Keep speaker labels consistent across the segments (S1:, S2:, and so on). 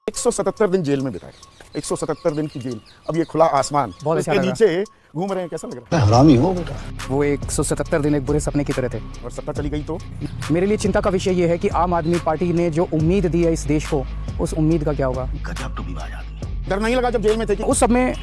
S1: 177 दिन जेल में बिताए, 177 दिन की जेल। अब ये खुला आसमान,
S2: बहुत
S1: उसके
S2: अच्छा लगा।
S1: नीचे घूम रहे हैं, कैसा लग रहा है?
S3: हरामी हो बेटा।
S2: वो 177 दिन एक बुरे सपने की तरह थे।
S1: और सत्ता चली गई तो
S2: मेरे लिए चिंता का विषय ये है कि आम आदमी पार्टी ने जो उम्मीद दी है इस देश को, उस उम्मीद का क्या होगा।
S3: गजब टूबीबाज आदमी।
S1: डर नहीं लगा जब जेल में थे कि
S2: उस सब में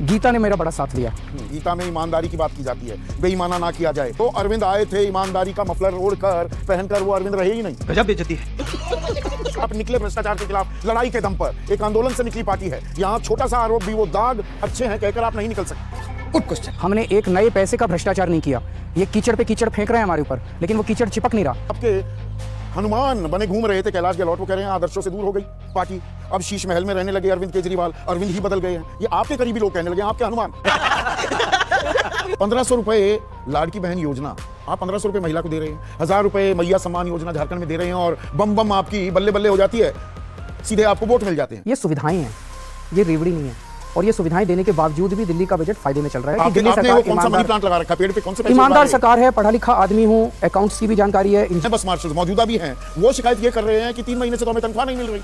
S2: गीता ने मेरा बड़ा साथ दिया।
S1: गीता में ईमानदारी की बात की जाती है, बेईमाना ना किया जाए। तो अरविंद आए थे ईमानदारी का मफलर ओढ़कर, पहनकर, वो अरविंद रहे ही नहीं।
S4: गजब बेइज्जती है।
S1: आप निकले भ्रष्टाचार के खिलाफ लड़ाई के दम पर, एक आंदोलन से निकली पार्टी है। यहाँ छोटा सा आरोप भी, वो दाग अच्छे हैं कहकर आप नहीं निकल सकते।
S2: हमने एक नए पैसे का भ्रष्टाचार नहीं किया। ये कीचड़ पे कीचड़ फेंक रहे हैं हमारे ऊपर, लेकिन वो कीचड़ चिपक नहीं रहा।
S1: आपके हनुमान बने घूम रहे थे कैलाश गहलोत, वो कह रहे हैं आदर्शों से दूर हो गई पार्टी। अब शीश महल में रहने लगे अरविंद केजरीवाल, अरविंद ही बदल गए हैं। ये आपके करीबी लोग कहने लगे आपके हनुमान। 1500 रुपए लाड़की बहन योजना, आप 1500 रुपए महिला को दे रहे हैं। 1000 रुपए मैया सम्मान योजना झारखंड में दे रहे हैं, और बम बम आपकी बल्ले बल्ले हो जाती है, सीधे आपको वोट मिल जाते हैं।
S2: ये सुविधाएं हैं, ये रेवड़ी नहीं है। और ये सुविधाएं देने के बावजूद भी दिल्ली का बजट फायदे में चल रहा है कि दिल्ली
S1: आपने
S2: सरकार
S1: वो कौन सा मनी प्लांट लगा रखा, पेड़ पे कौन से पैसे
S2: ईमानदार
S1: उगा रहे हैं?
S2: सरकार है, पढ़ा लिखा आदमी हूँ, अकाउंट्स की भी जानकारी है।
S1: बस मार्शल मौजूदा भी हैं, वो शिकायत ये कर रहे हैं कि 3 महीने से तो हमें तनख्वाह नहीं मिल रही।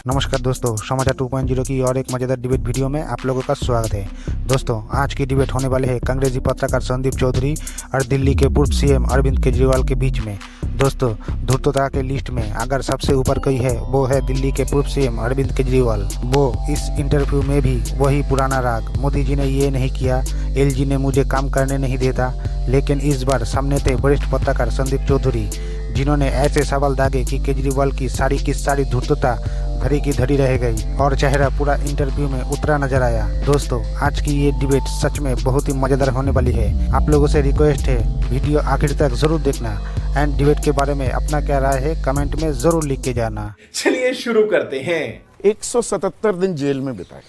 S5: नमस्कार दोस्तों, समाचार 2.0 की और एक मजेदार डिबेट वीडियो में आप लोगों का स्वागत है। दोस्तों, आज की डिबेट होने वाले है कांग्रेसी पत्रकार संदीप चौधरी और दिल्ली के पूर्व सीएम अरविंद केजरीवाल के बीच में। दोस्तों, धूर्तता के लिस्ट में अगर सबसे ऊपर कोई है वो है दिल्ली के पूर्व सीएम अरविंद केजरीवाल। वो इस इंटरव्यू में भी वही पुराना राग, मोदी जी ने ये नहीं किया, एलजी ने मुझे काम करने नहीं देता। लेकिन इस बार सामने थे वरिष्ठ पत्रकार संदीप चौधरी, जिन्होंने ऐसे सवाल दागे कि केजरीवाल की सारी धूर्तता धरी की धरी रह गई और चेहरा पूरा इंटरव्यू में उतरा नजर आया। दोस्तों, आज की ये डिबेट सच में बहुत ही मजेदार होने वाली है। आप लोगों से रिक्वेस्ट है, वीडियो आखिर तक जरूर देखना एंड डिबेट के बारे में अपना क्या राय है कमेंट में जरूर लिख के जाना।
S4: चलिए शुरू करते हैं।
S1: 177 दिन जेल में बिताए,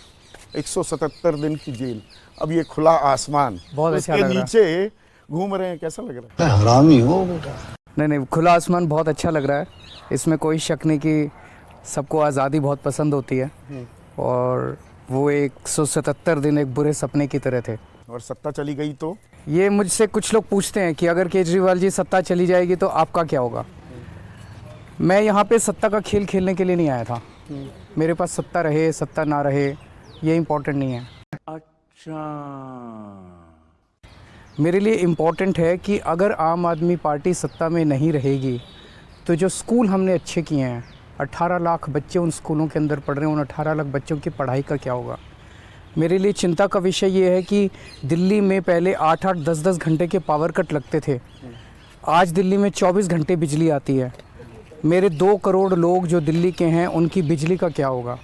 S1: 177 दिन की जेल। अब ये खुला आसमान,
S2: बहुत अच्छा
S1: उसके
S2: लग रहा है।
S1: नीचे घूम रहे हैं, कैसा लग रहा है?
S3: हरामी हो बेटा।
S2: नहीं, खुला आसमान बहुत अच्छा लग रहा है। इसमें कोई शक नहीं कि सबको आज़ादी बहुत पसंद होती है, और वो 177 दिन एक बुरे सपने की तरह थे।
S1: और सत्ता चली गई तो
S2: ये मुझसे कुछ लोग पूछते हैं कि अगर केजरीवाल जी सत्ता चली जाएगी तो आपका क्या होगा। मैं यहाँ पे सत्ता का खेल खेलने के लिए नहीं आया था। मेरे पास सत्ता रहे सत्ता ना रहे ये इम्पोर्टेंट नहीं है। अच्छा, मेरे लिए इम्पोर्टेंट है कि अगर आम आदमी पार्टी सत्ता में नहीं रहेगी तो जो स्कूल हमने अच्छे किए हैं, 18 लाख बच्चे उन स्कूलों के अंदर पढ़ रहे हैं, उन 18 लाख बच्चों की पढ़ाई का क्या होगा। मेरे लिए चिंता का विषय ये है कि दिल्ली में पहले 8-8, 10-10 घंटे के पावर कट लगते थे, आज दिल्ली में 24 घंटे बिजली आती है। मेरे 2 करोड़ लोग जो दिल्ली के हैं उनकी बिजली का क्या होगा।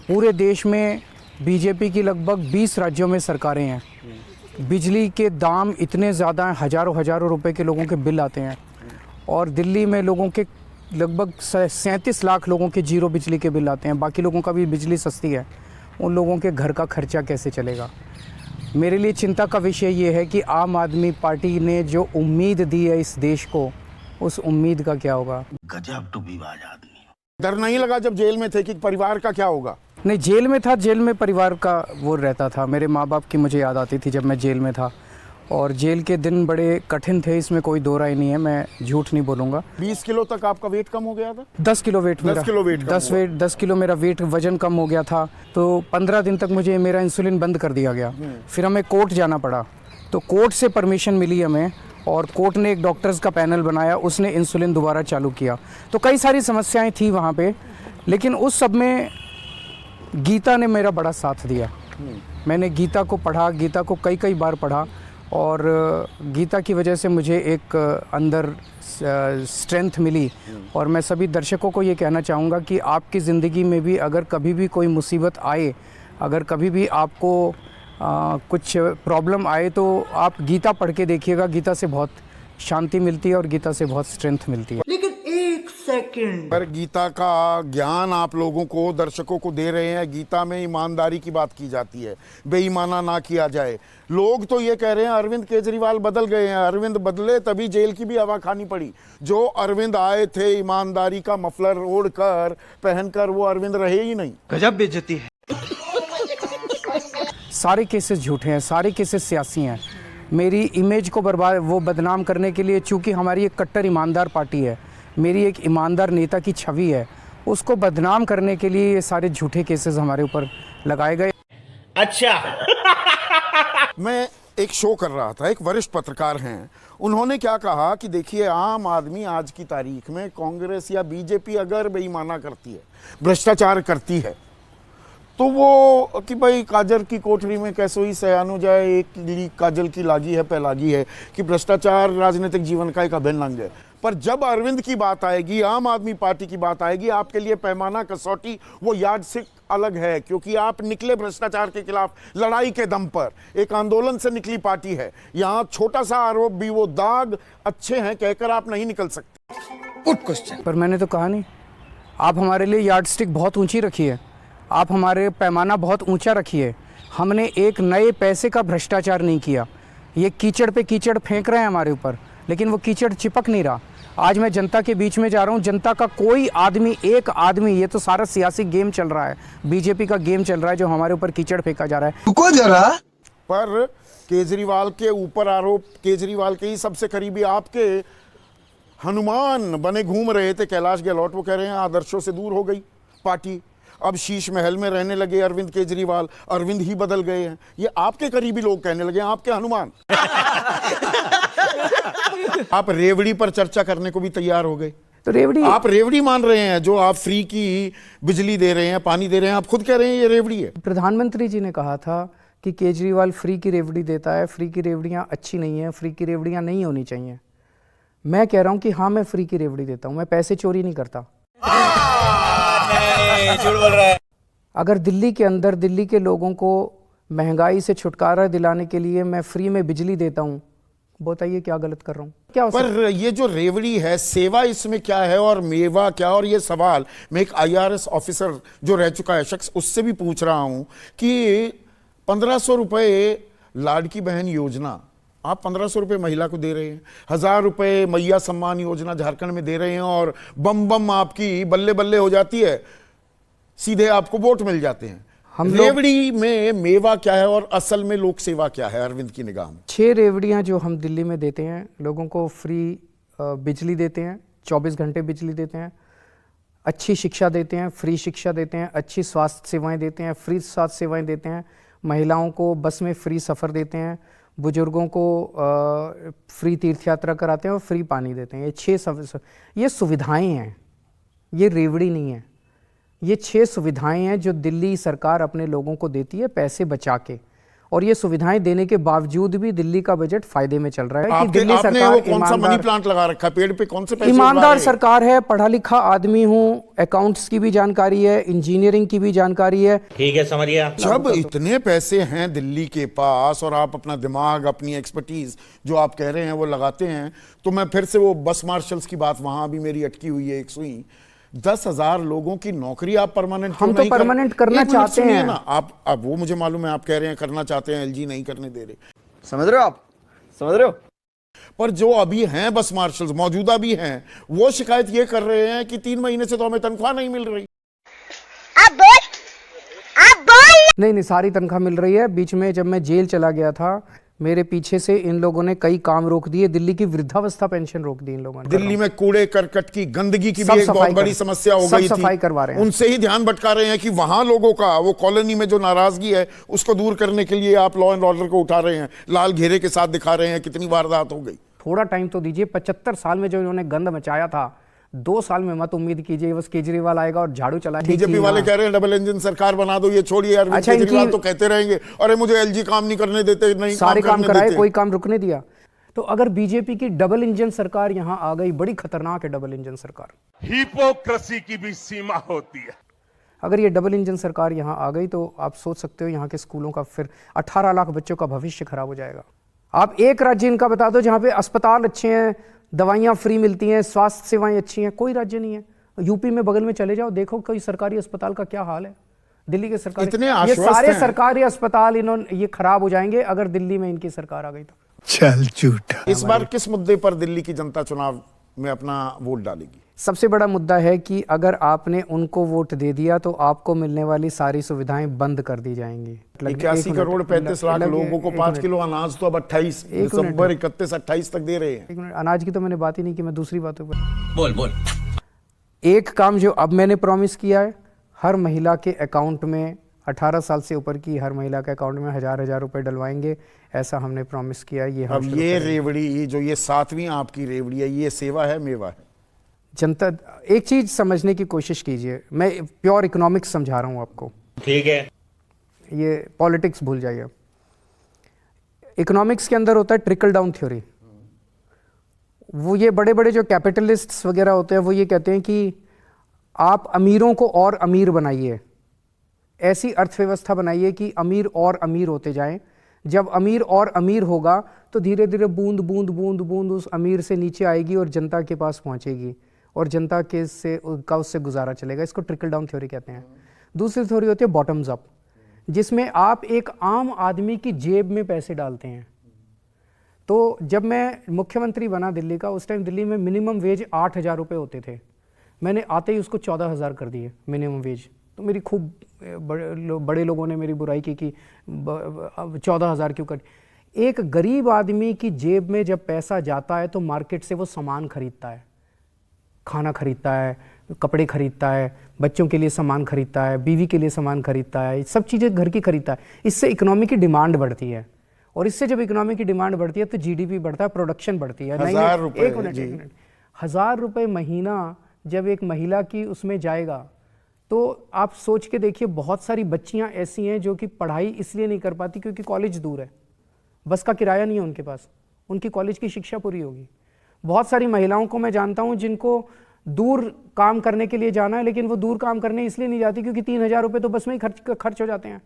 S2: पूरे देश में बीजेपी की लगभग 20 राज्यों में सरकारें हैं, बिजली के दाम इतने ज़्यादा हैं, हज़ारों रुपए के लोगों के बिल आते हैं, और दिल्ली में लोगों के लगभग 37 लाख लोगों के जीरो बिजली के बिल आते हैं। बाकी लोगों का भी बिजली सस्ती है, उन लोगों के घर का खर्चा कैसे चलेगा। मेरे लिए चिंता का विषय ये है कि आम आदमी पार्टी ने जो उम्मीद दी है इस देश को, उस उम्मीद का क्या होगा।
S3: गजब टूबीबाज आदमी।
S1: डर नहीं लगा जब जेल में थे कि परिवार का क्या होगा?
S2: नहीं, जेल में था, जेल में परिवार का वो रहता था। मेरे माँ बाप की मुझे याद आती थी जब मैं जेल में था, और जेल के दिन बड़े कठिन थे, इसमें कोई दो राय नहीं है, मैं झूठ नहीं बोलूँगा।
S1: 20 किलो तक आपका वेट कम हो गया था?
S2: 10 किलो वेट मेरा, 10 किलो मेरा वेट वजन कम हो गया था। तो 15 दिन तक मुझे मेरा इंसुलिन बंद कर दिया गया। फिर हमें कोर्ट जाना पड़ा, तो कोर्ट से परमिशन मिली हमें, और कोर्ट ने एक डॉक्टर्स का पैनल बनाया, उसने इंसुलिन दोबारा चालू किया। तो कई सारी समस्याएं थी वहाँ पे, लेकिन उस सब में गीता ने मेरा बड़ा साथ दिया। मैंने गीता को पढ़ा, गीता को कई बार पढ़ा, और गीता की वजह से मुझे एक अंदर स्ट्रेंथ मिली। और मैं सभी दर्शकों को ये कहना चाहूँगा कि आपकी ज़िंदगी में भी अगर कभी भी कोई मुसीबत आए, अगर कभी भी आपको कुछ प्रॉब्लम आए, तो आप गीता पढ़ के देखिएगा। गीता से बहुत शांति मिलती है और गीता से बहुत स्ट्रेंथ मिलती है।
S3: लेकिन एक सेकंड,
S1: पर गीता का ज्ञान आप लोगों को, दर्शकों को दे रहे हैं। गीता में ईमानदारी की बात की जाती है, बेईमाना ना किया जाए। लोग तो ये कह रहे हैं अरविंद केजरीवाल बदल गए हैं, अरविंद बदले तभी जेल की भी हवा खानी पड़ी। जो अरविंद आए थे ईमानदारी का मफलर ओढ़कर, पहनकर, वो अरविंद रहे ही नहीं।
S4: गजब बेइज्जती है।
S2: सारे केसेस झूठे हैं, सारे केसेस सियासी हैं। मेरी इमेज को बदनाम करने के लिए, चूँकि हमारी एक कट्टर ईमानदार पार्टी है, मेरी एक ईमानदार नेता की छवि है, उसको बदनाम करने के लिए ये सारे झूठे केसेस हमारे ऊपर लगाए गए।
S1: मैं एक शो कर रहा था, एक वरिष्ठ पत्रकार हैं, उन्होंने क्या कहा कि देखिए आम आदमी आज की तारीख में कांग्रेस या बीजेपी अगर बेईमाना करती है, भ्रष्टाचार करती है, तो वो कि भाई काजर की कोठरी में कैसो ही सयानो जाए, एक काजल की लागी है पैलागी है, कि भ्रष्टाचार राजनीतिक जीवन का एक अभिन्न अंग है। पर जब अरविंद की बात आएगी, आम आदमी पार्टी की बात आएगी, आपके लिए पैमाना कसौटी वो यार्डस्टिक अलग है, क्योंकि आप निकले भ्रष्टाचार के खिलाफ लड़ाई के दम पर, एक आंदोलन से निकली पार्टी है। यहाँ छोटा सा आरोप भी, वो दाग अच्छे हैं कहकर आप नहीं निकल सकते।
S2: पर मैंने तो कहा नहीं, आप हमारे लिए यार्डस्टिक बहुत ऊंची रखी है, आप हमारे पैमाना बहुत ऊंचा रखिए। हमने एक नए पैसे का भ्रष्टाचार नहीं किया। ये कीचड़ पे कीचड़ फेंक रहे हैं हमारे ऊपर, लेकिन वो कीचड़ चिपक नहीं रहा। आज मैं जनता के बीच में जा रहा हूँ, जनता का कोई आदमी, एक आदमी, ये तो सारा सियासी गेम चल रहा है, बीजेपी का गेम चल रहा है जो हमारे ऊपर कीचड़ फेंका जा रहा है।
S6: रुको जरा।
S1: पर केजरीवाल के ऊपर आरोप, केजरीवाल के ही सबसे करीबी आपके हनुमान बने घूम रहे थे कैलाश गहलोत, वो कह रहे हैं आदर्शों से दूर हो गई पार्टी, अब शीश महल में रहने लगे अरविंद केजरीवाल, अरविंद ही बदल गए हैं। ये आपके करीबी लोग कहने लगे, आपके हनुमान। आप रेवड़ी पर चर्चा करने को भी तैयार हो गए।
S2: तो रेवड़ी,
S1: आप रेवड़ी मान रहे हैं, जो आप फ्री की बिजली दे रहे हैं, पानी दे रहे हैं, आप खुद कह रहे हैं ये रेवड़ी है।
S2: प्रधानमंत्री जी ने कहा था कि केजरीवाल फ्री की रेवड़ी देता है, फ्री की रेवड़ियाँ अच्छी नहीं है, फ्री की रेवड़ियाँ नहीं होनी चाहिए। मैं कह रहा हूँ कि हाँ, मैं फ्री की रेवड़ी देता हूँ, मैं पैसे चोरी नहीं करता।
S4: झूठ बोल रहा है।
S2: अगर दिल्ली के अंदर दिल्ली के लोगों को महंगाई से छुटकारा दिलाने के लिए मैं फ्री में बिजली देता हूँ, बताइए क्या गलत कर रहा हूँ? क्या हो सकता है?
S1: पर ये जो रेवड़ी है, सेवा इसमें क्या है और मेवा क्या? और ये सवाल मैं एक IRS ऑफिसर जो रह चुका है शख्स, उससे भी पूछ रहा हूं कि 1500 रुपये लाडकी बहन योजना आप 1500 रुपये महिला को दे रहे हैं, 1000 रुपये मैया सम्मान योजना झारखंड में दे रहे हैं, और बम बम आपकी बल्ले बल्ले हो जाती है, सीधे आपको वोट मिल जाते हैं।
S2: हम
S1: रेवड़ी में मेवा क्या है और असल में लोक सेवा क्या है अरविंद की निगाह में?
S2: 6 रेवड़ियाँ जो हम दिल्ली में देते हैं, लोगों को फ्री बिजली देते हैं, 24 घंटे बिजली देते हैं, अच्छी शिक्षा देते हैं, फ्री शिक्षा देते हैं, अच्छी स्वास्थ्य सेवाएं देते हैं, फ्री स्वास्थ्य सेवाएं देते हैं, महिलाओं को बस में फ्री सफ़र देते हैं, बुजुर्गों को फ्री तीर्थ यात्रा कराते हैं और फ्री पानी देते हैं। ये सुविधाएं हैं, ये रेवड़ी नहीं है। ये 6 सुविधाएं हैं जो दिल्ली सरकार अपने लोगों को देती है पैसे बचा के, और ये सुविधाएं देने के बावजूद भी दिल्ली का बजट फायदे में चल रहा है कि दिल्ली
S1: आपने
S2: सरकार
S1: वो कौन सा मनी प्लांट लगा रखा, पेड़ पे कौन से पैसे
S2: ईमानदार सरकार है, पढ़ा लिखा आदमी हूँ, अकाउंट्स की भी जानकारी है, इंजीनियरिंग की भी जानकारी है।
S4: ठीक है, समझ गया।
S1: जब इतने पैसे हैं दिल्ली के पास और आप अपना दिमाग, अपनी एक्सपर्टीज जो आप कह रहे हैं वो लगाते हैं, तो मैं फिर से वो बस मार्शल्स की बात, वहां भी मेरी अटकी हुई है एक सुई। 10,000 लोगों की नौकरी आप परमानेंट
S2: हम तो परमानेंट करना चाहते हैं
S1: ना आप। अब वो मुझे मालूम है, आप कह रहे हैं करना चाहते हैं, LG नहीं करने दे रहे,
S4: समझ रहे हो आप? समझ रहे हो?
S1: पर जो अभी हैं बस मार्शल्स, मौजूदा भी हैं, वो शिकायत ये कर रहे हैं कि 3 महीने से तो हमें तनख्वाह नहीं मिल रही।
S2: नहीं, सारी तनख्वाह मिल रही है। बीच में जब मैं जेल चला गया था, मेरे पीछे से इन लोगों ने कई काम रोक दिए। दिल्ली की वृद्धावस्था पेंशन रोक दी इन लोगों ने।
S1: दिल्ली में कूड़े करकट की, गंदगी की भी एक बहुत बड़ी समस्या हो गई थी,
S2: सफाई करवा रहे हैं।
S1: उनसे ही ध्यान भटका रहे हैं कि वहां लोगों का, वो कॉलोनी में जो नाराजगी है उसको दूर करने के लिए आप लॉ एंड ऑर्डर को उठा रहे हैं, लाल घेरे के साथ दिखा रहे हैं। कितनी वारदात हो गई।
S2: थोड़ा टाइम तो दीजिए। 75 साल में जो इन्होंने गंद मचाया था, 2 साल में मत उम्मीद कीजिए बस केजरीवाल आएगा और झाड़ू चलाएगा।
S1: बीजेपी वाले कह रहे हैं डबल इंजन सरकार बना दो, ये छोड़िए यार।
S2: अच्छा,
S1: केजरीवाल तो कहते रहेंगे अरे मुझे LG काम नहीं करने देते, नहीं
S2: सारे काम कराए, कोई काम रुकने दिया। तो अगर बीजेपी की डबल इंजन सरकार यहां आ गई, बड़ी खतरनाक है डबल इंजन सरकार।
S7: हिपोक्रेसी की भी सीमा होती है।
S2: अगर ये डबल इंजन सरकार यहां आ गई तो आप सोच सकते हो यहाँ के स्कूलों का फिर 18 लाख बच्चों का भविष्य खराब हो जाएगा। आप एक राज्य इनका बता दो जहां पे अस्पताल अच्छे हैं, दवाइयाँ फ्री मिलती हैं, स्वास्थ्य सेवाएं अच्छी हैं, कोई राज्य नहीं है। यूपी में बगल में चले जाओ, देखो कोई सरकारी अस्पताल का क्या हाल है। दिल्ली के सरकारी,
S1: इतने
S2: ये सारे
S1: हैं।
S2: सरकारी अस्पताल इन्होंने ये खराब हो जाएंगे अगर दिल्ली में इनकी सरकार आ गई तो।
S6: चल झूठा।
S1: इस बार किस मुद्दे पर दिल्ली की जनता चुनाव में अपना वोट डालेगी?
S2: सबसे बड़ा मुद्दा है कि अगर आपने उनको वोट दे दिया तो आपको मिलने वाली सारी सुविधाएं बंद कर दी जाएंगी।
S1: 81 करोड़ 35 लाख लोगों को 5 किलो अनाज तो अब 28 दिसंबर 31-28 तक दे रहे हैं।
S2: एक मिनट, अनाज की तो मैंने बात ही नहीं की, मैं दूसरी बातों पर
S3: बोल बोल।
S2: एक काम जो अब मैंने प्रॉमिस किया है, हर महिला के अकाउंट में 18 साल से ऊपर की हर महिला के अकाउंट में 1000 रुपए डलवाएंगे, ऐसा हमने प्रॉमिस किया है। ये हम
S1: अब
S2: शुरू
S1: ये
S2: करेंगे।
S1: रेवड़ी जो ये 7वीं आपकी रेवड़ी है, ये सेवा है मेवा है?
S2: जनता, एक चीज समझने की कोशिश कीजिए, मैं प्योर इकोनॉमिक्स समझा रहा हूँ आपको,
S4: ठीक है।
S2: ये पॉलिटिक्स भूल जाइए। इकोनॉमिक्स के अंदर होता है ट्रिकल डाउन थ्योरी। वो ये बड़े बड़े जो कैपिटलिस्ट्स वगैरह होते हैं वो ये कहते हैं कि आप अमीरों को और अमीर बनाइए, ऐसी अर्थव्यवस्था बनाइए कि अमीर और अमीर होते जाएं। जब अमीर और अमीर होगा तो धीरे धीरे बूंद बूंद बूंद बूंद उस अमीर से नीचे आएगी और जनता के पास पहुंचेगी और जनता के से का उससे गुजारा चलेगा। इसको ट्रिकल डाउन थ्योरी कहते हैं। दूसरी थ्योरी होती है बॉटम्स अप, जिसमें आप एक आम आदमी की जेब में पैसे डालते हैं। तो जब मैं मुख्यमंत्री बना दिल्ली का, उस टाइम दिल्ली में मिनिमम वेज 8000 रुपये होते थे। मैंने आते ही उसको 14000 कर दिए मिनिमम वेज। तो मेरी खूब बड़े लोगों ने मेरी बुराई की कि 14000 क्यों कर। एक गरीब आदमी की जेब में जब पैसा जाता है तो मार्केट से वो सामान खरीदता है, खाना खरीदता है, कपड़े खरीदता है, बच्चों के लिए सामान खरीदता है, बीवी के लिए सामान खरीदता है, सब चीज़ें घर की खरीदता है। इससे इकोनॉमी की डिमांड बढ़ती है और इससे जब इकोनॉमी की डिमांड बढ़ती है तो जीडीपी बढ़ता है, प्रोडक्शन बढ़ती है।
S1: 1000 रुपये,
S2: एक मिनट, 1000 रुपये महीना जब एक महिला की उसमें जाएगा तो आप सोच के देखिए, बहुत सारी बच्चियां ऐसी हैं जो कि पढ़ाई इसलिए नहीं कर पाती क्योंकि कॉलेज दूर है, बस का किराया नहीं है उनके पास, उनकी कॉलेज की शिक्षा पूरी होगी। बहुत सारी महिलाओं को मैं जानता हूं जिनको दूर काम करने के लिए जाना है, लेकिन वो दूर काम करने इसलिए नहीं जाती क्योंकि 3000 रुपये तो बस में ही खर्च हो जाते हैं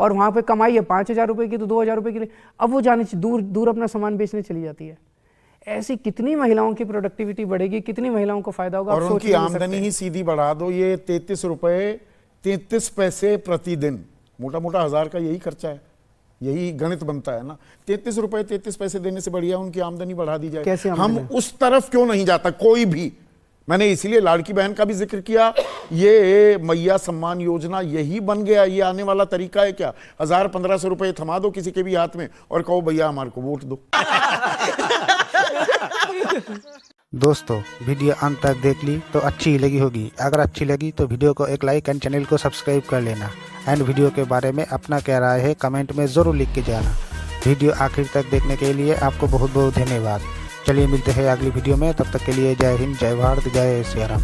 S2: और वहाँ पे कमाई है 5000 रुपये की, तो 2000 रुपये के लिए अब वो जाने दूर दूर अपना सामान बेचने चली जाती है। ऐसी कितनी महिलाओं की प्रोडक्टिविटी बढ़ेगी, कितनी महिलाओं को फायदा होगा,
S1: और उनकी आमदनी ही सीधी बढ़ा दो। ये 33 रुपये 33 पैसे प्रतिदिन, मोटा मोटा 1000 का यही खर्चा है, यही गणित बनता है ना। 33 रुपये 33 पैसे देने से बढ़िया उनकी आमदनी बढ़ा दी जाए।
S2: कैसे
S1: हम उस तरफ क्यों नहीं जाता कोई भी? मैंने इसीलिए लाड़की बहन का भी जिक्र किया। ये मैया सम्मान योजना यही बन गया, ये आने वाला तरीका है क्या? 1000-1500 रुपये थमा दो किसी के भी हाथ में और कहो भैया हमारे को वोट दो।
S5: दोस्तों वीडियो अंत तक देख ली तो अच्छी ही लगी होगी। अगर अच्छी लगी तो वीडियो को एक लाइक एंड चैनल को सब्सक्राइब कर लेना एंड वीडियो के बारे में अपना क्या राय है कमेंट में ज़रूर लिख के जाना। वीडियो आखिर तक देखने के लिए आपको बहुत बहुत धन्यवाद। चलिए मिलते हैं अगली वीडियो में, तब तक के लिए जय हिंद, जय भारत, जय श्री राम।